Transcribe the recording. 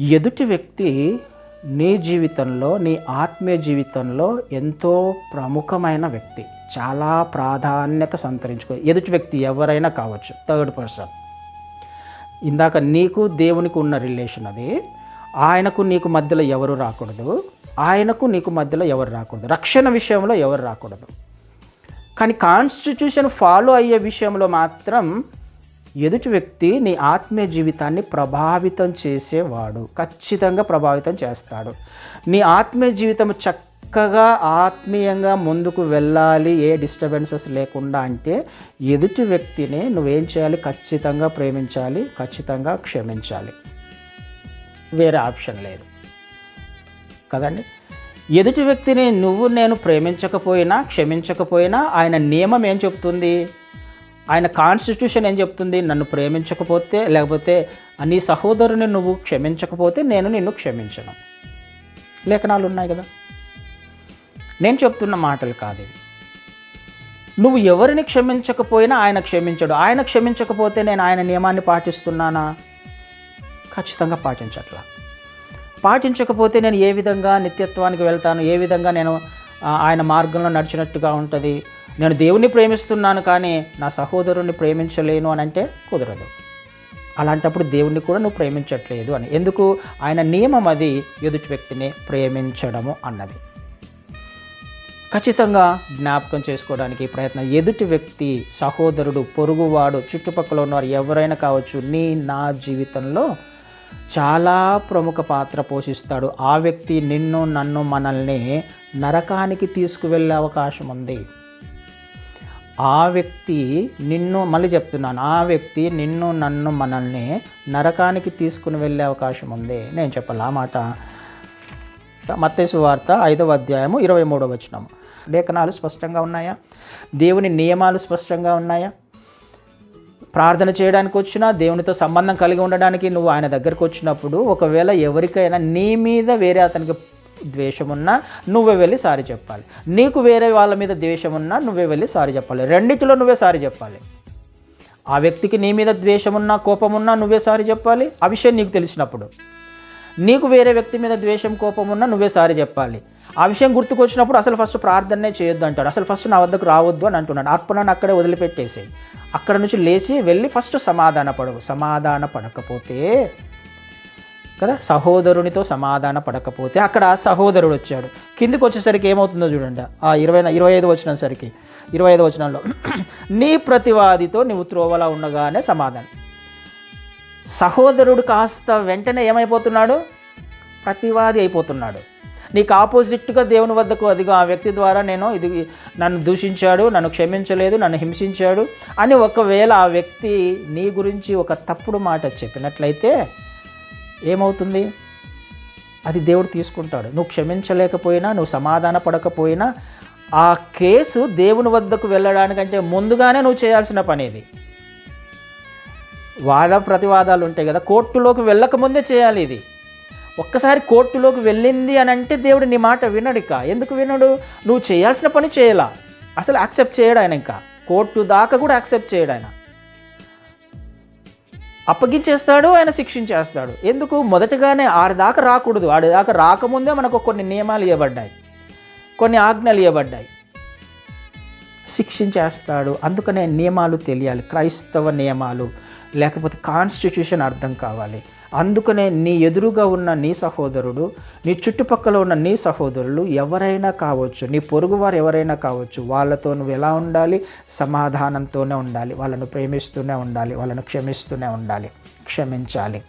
ఎదుటి వ్యక్తి నీ జీవితంలో, నీ ఆత్మీయ జీవితంలో ఎంతో ప్రముఖమైన వ్యక్తి, చాలా ప్రాధాన్యత సంతరించుకో. ఎదుటి వ్యక్తి ఎవరైనా కావచ్చు, థర్డ్ పర్సన్. ఇందాక నీకు దేవునికి ఉన్న రిలేషన్ అది. ఆయనకు నీకు మధ్యలో ఎవరు రాకూడదు, ఆయనకు నీకు మధ్యలో ఎవరు రాకూడదు, రక్షణ విషయంలో ఎవరు రాకూడదు. కానీ కాన్స్టిట్యూషన్ ఫాలో అయ్యే విషయంలో మాత్రం ఎదుటి వ్యక్తి నీ ఆత్మీయ జీవితాన్ని ప్రభావితం చేసేవాడు, ఖచ్చితంగా ప్రభావితం చేస్తాడు. నీ ఆత్మీయ జీవితం చక్కగా ఆత్మీయంగా ముందుకు వెళ్ళాలి, ఏ డిస్టర్బెన్సెస్ లేకుండా అంటే ఎదుటి వ్యక్తిని నువ్వేం చేయాలి? ఖచ్చితంగా ప్రేమించాలి, ఖచ్చితంగా క్షమించాలి. వేరే ఆప్షన్ లేదు కదండి. ఎదుటి వ్యక్తిని నేను ప్రేమించకపోయినా, క్షమించకపోయినా ఆయన నియమం ఏం చెప్తుంది? ఆయన కాన్స్టిట్యూషన్ ఏం చెప్తుంది? నన్ను ప్రేమించకపోతే, లేకపోతే నీ సహోదరుని నువ్వు క్షమించకపోతే నేను నిన్ను క్షమించను. లేఖనాలు ఉన్నాయి కదా. నేను చెప్తున్న మాటలు కాదు ఇవి. నువ్వు ఎవరిని క్షమించకపోయినా ఆయన క్షమించడు. ఆయన క్షమించకపోతే నేను ఆయన నియమాన్ని పాటిస్తున్నానా? ఖచ్చితంగా పాటించట్లా. పాటించకపోతే నేను ఏ విధంగా నిత్యత్వానికి వెళ్తాను? ఏ విధంగా నేను ఆయన మార్గంలో నడిచినట్టుగా ఉంటుంది? నేను దేవుణ్ణి ప్రేమిస్తున్నాను కానీ నా సహోదరుని ప్రేమించలేను అని అంటే కుదరదు. అలాంటప్పుడు దేవుణ్ణి కూడా నువ్వు ప్రేమించట్లేదు అని. ఎందుకు? ఆయన నియమం అది, ఎదుటి వ్యక్తిని ప్రేమించడము అన్నది. ఖచ్చితంగా జ్ఞాపకం చేసుకోవడానికి ప్రయత్నం. ఎదుటి వ్యక్తి, సహోదరుడు, పొరుగువాడు, చుట్టుపక్కల ఉన్నవారు ఎవరైనా కావచ్చు, నా జీవితంలో చాలా ప్రముఖ పాత్ర పోషిస్తాడు. ఆ వ్యక్తి నిన్ను, నన్ను, మనల్ని నరకానికి తీసుకువెళ్ళే అవకాశం ఉంది. ఆ వ్యక్తి నిన్ను, మళ్ళీ చెప్తున్నాను, ఆ వ్యక్తి నిన్ను, నన్ను, మనల్ని నరకానికి తీసుకుని వెళ్ళే అవకాశం ఉంది. నేను చెప్పాలి ఆ మాట. మత్తయి సువార్త 5వ అధ్యాయము 23వ వచనం. లేఖనాలు స్పష్టంగా ఉన్నాయా? దేవుని నియమాలు స్పష్టంగా ఉన్నాయా? ప్రార్థన చేయడానికి వచ్చినా, దేవునితో సంబంధం కలిగి ఉండడానికి నువ్వు ఆయన దగ్గరికి వచ్చినప్పుడు, ఒకవేళ ఎవరికైనా నీ మీద వేరే అతనికి ద్వేషం ఉన్నా నువ్వే వెళ్ళి సారీ చెప్పాలి. నీకు వేరే వాళ్ళ మీద ద్వేషం ఉన్నా నువ్వే వెళ్ళి సారీ చెప్పాలి. రెండిటిలో నువ్వే సారీ చెప్పాలి. ఆ వ్యక్తికి నీ మీద ద్వేషం ఉన్నా, కోపం ఉన్నా నువ్వే సారీ చెప్పాలి. ఆ విషయం నీకు తెలిసినప్పుడు. నీకు వేరే వ్యక్తి మీద ద్వేషం, కోపం ఉన్నా నువ్వే సారీ చెప్పాలి. ఆ విషయం గుర్తుకొచ్చినప్పుడు అసలు ఫస్ట్ ప్రార్థనే చేయొద్దు అంటాడు. అసలు ఫస్ట్ నా వద్దకు రావద్దు అని అంటున్నాడు. అర్పణను అక్కడే వదిలిపెట్టేసి అక్కడ నుంచి లేచి వెళ్ళి ఫస్ట్ సమాధాన పడకపోతే కదా, సహోదరునితో సమాధాన పడకపోతే, అక్కడ సహోదరుడు వచ్చాడు. కిందికి వచ్చేసరికి ఏమవుతుందో చూడండి. 25 వచ్చినసరికి, 25 వచనంలో నీ ప్రతివాదితో నువ్వు త్రోవలా ఉండగానే సమాధానం. సహోదరుడు కాస్త వెంటనే ఏమైపోతున్నాడు? ప్రతివాది అయిపోతున్నాడు. నీకు ఆపోజిట్గా దేవుని వద్దకు, అదిగో ఆ వ్యక్తి ద్వారా నన్ను దూషించాడు, నన్ను క్షమించలేదు, నన్ను హింసించాడు అని ఒకవేళ ఆ వ్యక్తి నీ గురించి ఒక తప్పుడు మాట చెప్పినట్లయితే ఏమవుతుంది? అది దేవుడు తీసుకుంటాడు. నువ్వు క్షమించలేకపోయినా, నువ్వు సమాధాన పడకపోయినా ఆ కేసు దేవుని వద్దకు వెళ్ళడానికంటే ముందుగానే నువ్వు చేయాల్సిన పని ఇది. వాద ప్రతివాదాలు ఉంటాయి కదా, కోర్టులోకి వెళ్ళకముందే చేయాలి ఇది. ఒక్కసారి కోర్టులోకి వెళ్ళింది అని అంటే దేవుడు నీ మాట వినడు. ఇక ఎందుకు వినడు? నువ్వు చేయాల్సిన పని చేయాల. అసలు యాక్సెప్ట్ చేయడు ఆయన. ఇంకా కోర్టు దాకా కూడా యాక్సెప్ట్ చేయడు ఆయన. అప్పగించేస్తాడు, ఆయన శిక్షించేస్తాడు. ఎందుకు? మొదటగానే ఆడిదాకా రాకూడదు. ఆడిదాకా రాకముందే మనకు కొన్ని నియమాలు ఇవ్వబడ్డాయి, కొన్ని ఆజ్ఞలు ఇవ్వబడ్డాయి. శిక్షించేస్తాడు. అందుకనే నియమాలు తెలియాలి, క్రైస్తవ నియమాలు, లేకపోతే కాన్స్టిట్యూషన్ అర్థం కావాలి. అందుకనే నీ ఎదురుగా ఉన్న నీ సహోదరుడు, నీ చుట్టుపక్కల ఉన్న నీ సహోదరులు ఎవరైనా కావచ్చు, నీ పొరుగువారు ఎవరైనా కావచ్చు, వాళ్ళతో నువ్వు ఎలా ఉండాలి? సమాధానంతోనే ఉండాలి. వాళ్ళను ప్రేమిస్తూనే ఉండాలి, వాళ్ళను క్షమిస్తూనే ఉండాలి, క్షమించాలి.